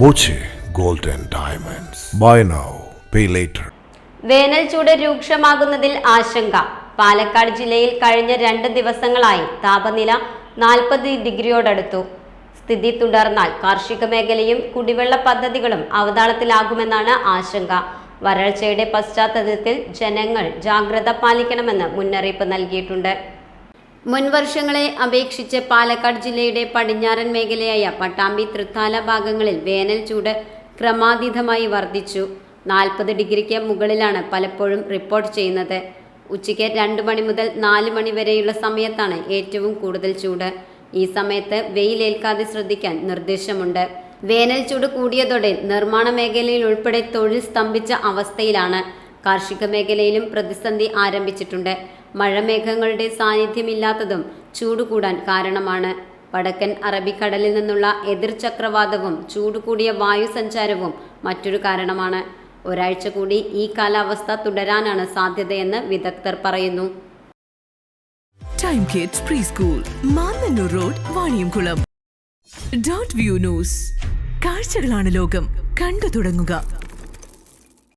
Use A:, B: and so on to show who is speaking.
A: Boche gold and diamonds. Buy now pay later.
B: വേനൽ ചൂട് രൂക്ഷമാകുന്നതിൽ ആശങ്ക. പാലക്കാട് ജില്ലയിൽ കഴിഞ്ഞ 2 ദിവസങ്ങളായി താപനില 40 ഡിഗ്രിയോടടുത്തു. സ്ഥിതി തുടർന്നാൽ കാർഷിക മേഖലയും കുടിവെള്ള പദ്ധതികളും അവതാളത്തിലാകുമെന്നാണ് ആശങ്ക. വരൾച്ചയുടെ പശ്ചാത്തലത്തിൽ ജനങ്ങൾ ജാഗ്രത പാലിക്കണമെന്ന് മുന്നറിയിപ്പ് നൽകിയിട്ടുണ്ട്. മുൻ വർഷങ്ങളെ അപേക്ഷിച്ച് പാലക്കാട് ജില്ലയുടെ പടിഞ്ഞാറൻ മേഖലയായ പട്ടാമ്പി, തൃത്താല ഭാഗങ്ങളിൽ വേനൽ ചൂട് ക്രമാതീതമായി വർദ്ധിച്ചു. 40 ഡിഗ്രിക്ക് മുകളിലാണ് പലപ്പോഴും റിപ്പോർട്ട് ചെയ്യുന്നത്. ഉച്ചയ്ക്ക് 2 മണി മുതൽ 4 മണി വരെയുള്ള സമയത്താണ് ഏറ്റവും കൂടുതൽ ചൂട്. ഈ സമയത്ത് വെയിലേൽക്കാതെ ശ്രദ്ധിക്കാൻ നിർദ്ദേശമുണ്ട്. വേനൽ ചൂട് കൂടിയതോടെ നിർമ്മാണ മേഖലയിൽ ഉൾപ്പെടെ തൊഴിൽ സ്തംഭിച്ച അവസ്ഥയിലാണ്. കാർഷിക മേഖലയിലും പ്രതിസന്ധി ആരംഭിച്ചിട്ടുണ്ട്. മഴമേഘങ്ങളുടെ സാന്നിധ്യമില്ലാത്തതും ചൂട് കൂടാൻ കാരണമാണ്. വടക്കൻ അറബിക്കടലിൽ നിന്നുള്ള എതിർ ചക്രവാതവും ചൂട് കൂടിയ വായു സഞ്ചാരവും മറ്റൊരു കാരണമാണ്. ഒരാഴ്ച കൂടി ഈ കാലാവസ്ഥ തുടരാനാണ് സാധ്യതയെന്ന് വിദഗ്ധർ പറയുന്നു.
C: Time kids pre school, Mannannur road, Vaniyamkulam. Dot view news. കാഴ്ചകളാണ് ലോകം, കണ്ടു തുടങ്ങുക.